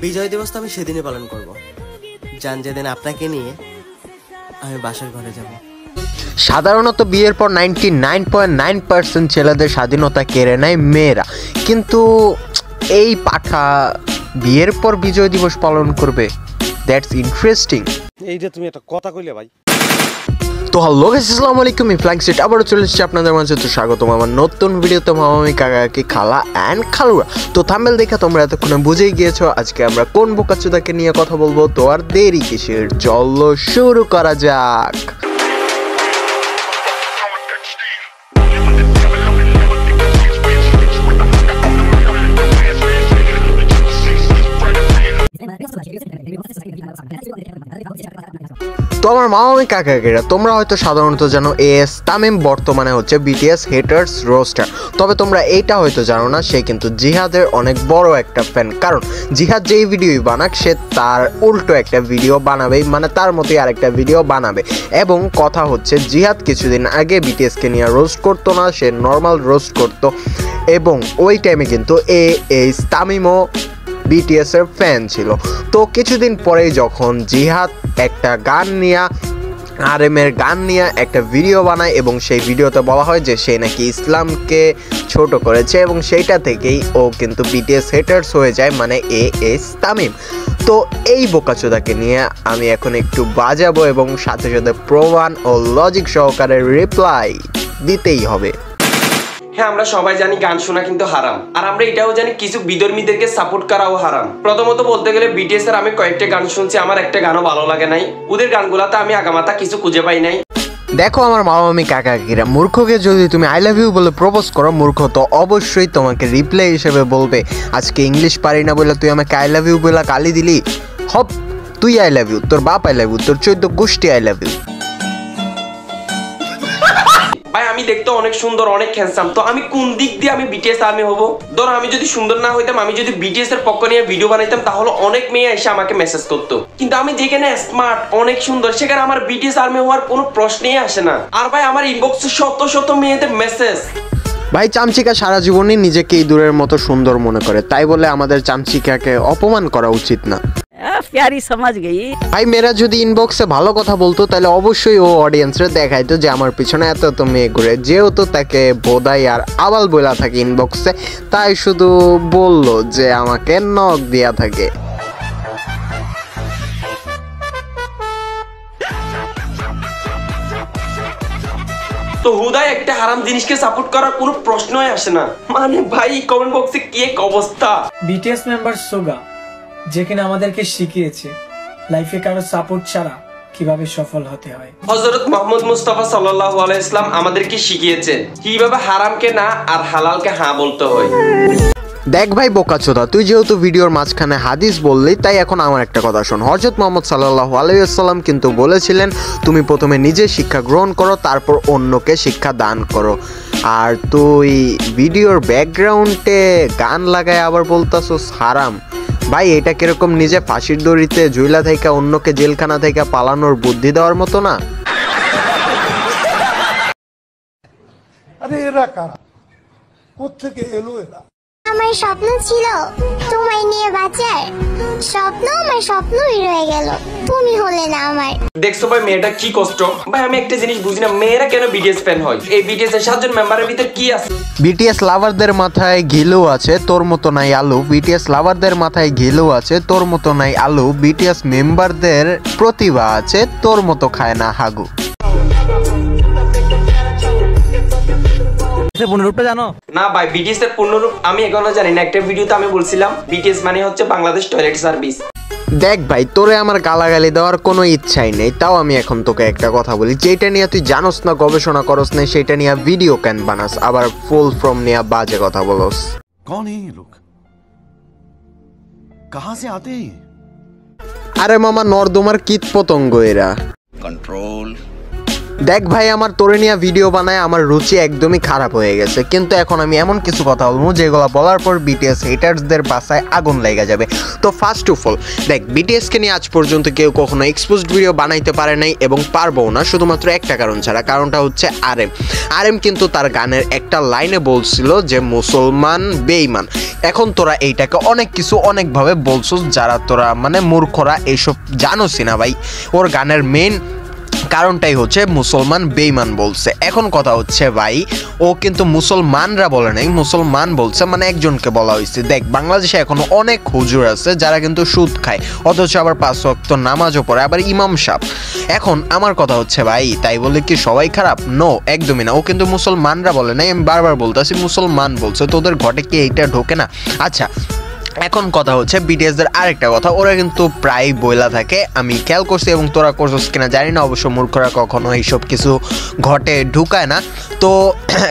বিজয় দিবস তো আমি সেদিনই পালন করব, জান যেদিন আপনাকে নিয়ে আমি বাসার ঘরে যাব। সাধারণত বিয়ের পর 99.9% ছেলেদের স্বাধীনতা কেড়ে নেয় মেয়েরা, কিন্তু এই পাঠা বিয়ের পর বিজয় দিবস পালন করবে। That's interesting. এইটা তুমি একটা কথা কইলে ভাই। তো হ্যালো গাইস, আসসালামু আলাইকুম। আমি ফ্ল্যাগশিট আবারও চলে এসেছি আপনাদের মাঝে। তো স্বাগতম আমার নতুন ভিডিওতে। মামামি কাকাকি খালা অ্যান্ড খালুরা। তো থাম্বনেল দেখে তোমরা এতক্ষণে বুঝেই গিয়েছো আজকে আমরা কোন বোকাচোদাকে নিয়ে কথা বলবো। তো আর দেরি কিসের, চলো শুরু করা যাক। তো আমার মামামি কাকাকিরা, তোমরা হয়তো সাধারণত জানো এস তামিম বর্তমানে হচ্ছে বিটিএস হেটার্স রোস্টার। তবে তোমরা এইটা হয়তো জানো না, সে কিন্তু জিহাদের অনেক বড় একটা ফ্যান। কারণ জিহাদ যেই ভিডিওই বানাক, সে তার উল্টো একটা ভিডিও বানাবেই, মানে তার মতোই আরেকটা ভিডিও বানাবে। এবং কথা হচ্ছে জিহাদ কিছুদিন আগে বিটিএসকে নিয়ে রোস্ট করতো না, সে নর্মাল রোস্ট করতো। এবং ওই টাইমে কিন্তু এস তামিমও বিটিএস এর ফ্যান ছিল। তো কিছুদিন পরেই যখন জিহাদ একটা গান নিয়ে RM এর গান নিয়ে একটা ভিডিও বানায় এবং সেই ভিডিওতে বলা হয় যে সে নাকি ইসলামকে ছোট করেছে, এবং সেইটা থেকেই ও কিন্তু বিটিএস হেটার্স হয়ে যায়, মানে এস তামিম। তো এই বোকাচোদাকে নিয়ে আমি এখন একটু বাজাবো এবং সাথে সাথে প্রমাণ ও লজিক সহকারে রিপ্লাই দিতেই হবে। হ্যাঁ, আমরা সবাই জানি গান শোনা কিন্তু হারাম, আর আমরা এটাও জানি কিছু বিধর্মীদেরকে সাপোর্ট করাও হারাম। প্রথমত বলতে গেলে বিটিএস এর আমি কয়েকটা গান শুনছি, আমার একটা গানও ভালো লাগে নাই। ওদের গানগুলাতে আমি আগামাতা কিছু খুঁজে পাই নাই। দেখো আমার মামামি কাকাকিরা, মূর্খকে যদি তুমি আই লাভ ইউ বলে প্রপোজ করো, মূর্খ তো অবশ্যই তোমাকে রিপ্লাই হিসেবে বলবে আজকে ইংলিশ পারি না বলে তুই আমাকে আই লাভ ইউ বলে গালি দিলি। হপ, তুই আই লাভ ইউ, তোর বাপ আই লাভ ইউ, তোর 14 গোষ্ঠী আই লাভ ইউ। ভাই আমি দেখতে অনেক সুন্দর, অনেক হ্যান্ডসাম, তো আমি কোন দিক দিয়ে আমি বিটিএস আর্মি হবো? ধরো আমি যদি সুন্দর না হইতাম, আমি যদি বিটিএস এর পক্ষ নিয়ে ভিডিও বানাইতাম, তাহলে অনেক মেয়ে এসে আমাকে মেসেজ করতো। কিন্তু আমি যেখানে স্মার্ট, অনেক সুন্দর, সেখানে আমার বিটিএস আর্মি হওয়ার কোনো প্রশ্নই আসে না। আর ভাই আমার ইনবক্সে শত শত মেয়েদের মেসেজ। ভাই চামচিকা সারা জীবনই নিজেকে ইঁদুরের মতো সুন্দর মনে করে, তাই বলে আমাদের চামচিকাকে অপমান করা উচিত না। প্যারি সমাজ গেই। ভাই মেয়েরা যদি ইনবক্সে ভালো কথা বলতো, তাহলে অবশ্যই ও অডিয়েন্সরে দেখাইতো যে আমার পিছনে এত এত মেয়ে ঘুরে। যেহেতু তাকে বোধাই আর আবাল বলা থাকে ইনবক্সে, তাই শুধু বললো যে আমাকে নক দেয়া থাকে। তো হুদাই একটা হারাম জিনিসকে সাপোর্ট করার কোনো প্রশ্নই আসে না। মানে ভাই কমেন্ট বক্সে কি এক অবস্থা। বিটিএস মেম্বার সোগা, যে কিনা আমাদেরকে শিখিয়েছে লাইফে কারো সাপোর্ট ছাড়া কিভাবে সফল হতে হয়। হযরত মুহাম্মদ মুস্তাফা সাল্লাল্লাহু আলাইহি সাল্লাম আমাদেরকে শিখিয়েছে কিভাবে হারামকে না আর হালালকে হ্যাঁ বলতে হয়। দেখ ভাই বোকাচোদা, তুই যেহেতু ভিডিওর মাঝখানে হাদিস বললি, তাই এখন আমার একটা কথা শোন। হযরত মুহাম্মদ সাল্লাল্লাহু আলাইহি ওয়াসাল্লাম কিন্তু বলেছিলেন তুমি প্রথমে নিজে শিক্ষা গ্রহণ করো, তারপর অন্যকে শিক্ষা দান করো। আর তুই ভিডিওর ব্যাকগ্রাউন্ডে গান লাগায় আবার বলতাছস হারাম। ভাই এটা কিরকম নিজে ফাঁসির দড়িতে ঝুইলা থেকে অন্যকে জেলখানা থেকে পালানোর বুদ্ধি দেওয়ার মতো না? আরে এরা কারা, কোত্থেকে এলো এরা? আমার স্বপ্ন ছিল তোমায় নিয়ে বাঁচার, স্বপ্ন আমার স্বপ্নই রয়ে গেল, তুমি হলে না আমার। দেখছো ভাই মেয়েটা কি কষ্ট। ভাই আমি একটা জিনিস বুঝি না, মেয়েরা কেন বিটিএস ফ্যান হয়? এই বিটিএস এর 7 জন মেম্বারের ভিতর কি আছে? বিটিএস লাভারদের মাথায় ঘিলু আছে, তোর মতো নাই আলু। বিটিএস লাভারদের মাথায় ঘিলু আছে, তোর মতো নাই আলু। বিটিএস মেম্বারদের প্রতিভা আছে, তোর মতো খায় না হাগু। পূর্ণরূপটা জানো না ভাই, বিটিএস এর পূর্ণরূপ আমি এখনো জানি না। একটা ভিডিওতে আমি বলছিলাম বিটিএস মানে হচ্ছে বাংলাদেশ টয়লেট সার্ভিস। দেখ ভাই, তোরে আমার গালাগালি দেওয়ার কোনো ইচ্ছাই নেই, তাও আমি এখন তোকে একটা কথা বলি, যেটা নিয়ে তুই জানোস না, গবেষণা করস না, সেটা নিয়ে ভিডিও কেন বানাস, আবার ফুল ফর্ম নিয়ে বাজে কথা বলস। कौन है ये लोग, कहां से आते हैं? আরে মামা, নর্দমার কীট পতঙ্গ এরা। कंट्रोल দেখ ভাই, আমার তোরে নিয়ে ভিডিও বানায় আমার রুচি একদমই খারাপ হয়ে গেছে, কিন্তু এখন আমি এমন কিছু কথা বলবো যেগুলো বলার পর বিটিএস হেটার্সদের বাসায় আগুন লেগে যাবে। তো ফার্স্ট অফ অল দেখ, বিটিএসকে নিয়ে আজ পর্যন্ত কেউ কখনো এক্সপোজড ভিডিও বানাইতে পারে নাই এবং পারবো না, শুধুমাত্র একটা কারণ ছাড়া। কারণটা হচ্ছে আরএম কিন্তু তার গানের একটা লাইনে বলছিল যে মুসলমান বেঈমান। এখন তোরা এইটাকে অনেক কিছু অনেকভাবে বলছিস, যারা তোরা মানে মূর্খরা এইসব জানোসই না ভাই। ওর গানের মেইন কারণটাই হচ্ছে মুসলমান বেঈমান বলছে। এখন কথা হচ্ছে ভাই, ও কিন্তু মুসলমানরা বলে নাই, মুসলমান বলছে, মানে একজনকে বলা হয়েছে। দেখ, বাংলাদেশে এখনো অনেক হুজুর আছে যারা কিন্তু সুদ খায়, অথচ আবার 5 ওয়াক্ত নামাজও পড়ে, আবার ইমাম সাহেব। এখন আমার কথা হচ্ছে ভাই, তাই বলে কি সবাই খারাপ? নো, একদমই না। ও কিন্তু মুসলমানরা বলে নাই, আমি বারবার বলতেছি মুসলমান বলছে। তোদের ঘটে কি এইটা ঢোকে না? আচ্ছা, এখন কথা হচ্ছে বিটিএসদের আরেকটা কথা, ওরা কিন্তু প্রায় বইলা থাকে, আমি খেয়াল করছি এবং তোরা করছিস কিনা জানি না, অবশ্য মূর্খরা কখনো এইসব কিছু ঘটে ঢুকায় না। তো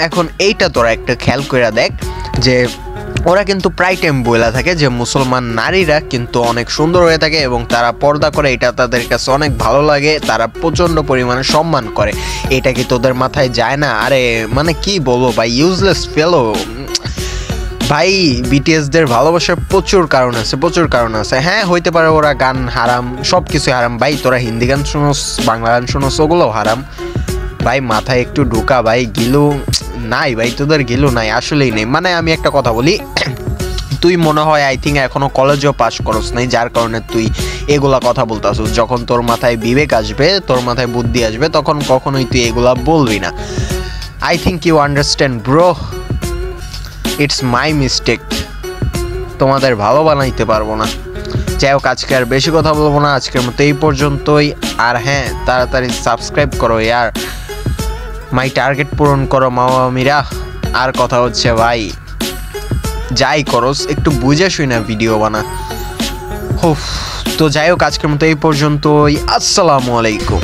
এখন এইটা তোরা একটা খেয়াল করে দেখ যে ওরা কিন্তু প্রায় টাইম বইলা থাকে যে মুসলমান নারীরা কিন্তু অনেক সুন্দর হয়ে থাকে এবং তারা পর্দা করে, এটা তাদের কাছে অনেক ভালো লাগে, তারা প্রচণ্ড পরিমাণে সম্মান করে। এটা কি তোদের মাথায় যায় না? আরে মানে কি বলবো ভাই, ইউজলেস ফেলো ভাই। বিটিএসদের ভালোবাসার প্রচুর কারণ আছে, প্রচুর কারণ আছে। হ্যাঁ, হইতে পারে ওরা গান হারাম, সব কিছু হারাম ভাই। তোরা হিন্দি গান শুনোস, বাংলা গান শুনোস, ওগুলোও হারাম ভাই। মাথায় একটু ঢোকা ভাই, গিলু নাই ভাই, তোদের গিলু নাই, আসলেই নেই। মানে আমি একটা কথা বলি, তুই মনে হয় আই থিঙ্ক এখনো কলেজেও পাস করস নাই, যার কারণে তুই এগুলা কথা বলতাছিস। যখন তোর মাথায় বিবেক আসবে, তোর মাথায় বুদ্ধি আসবে, তখন কখনোই তুই এগুলা বলবি না। I think you understand bro, it's my mistake. তোমাদের ভালো বানাইতে পারবো না। যাই হোক, আজকে আর বেশি কথা বলবো না, আজকের মতো এই পর্যন্তই। আর হ্যাঁ, তাড়াতাড়ি সাবস্ক্রাইব করো ইয়ার, মাই টার্গেট পূরণ করো মামামিরা। আর কথা হচ্ছে ভাই, যাই করস একটু বুঝে শুই না ভিডিও বানা। তো যাই হোক, আজকের মতো এই পর্যন্তই। আসসালামু আলাইকুম।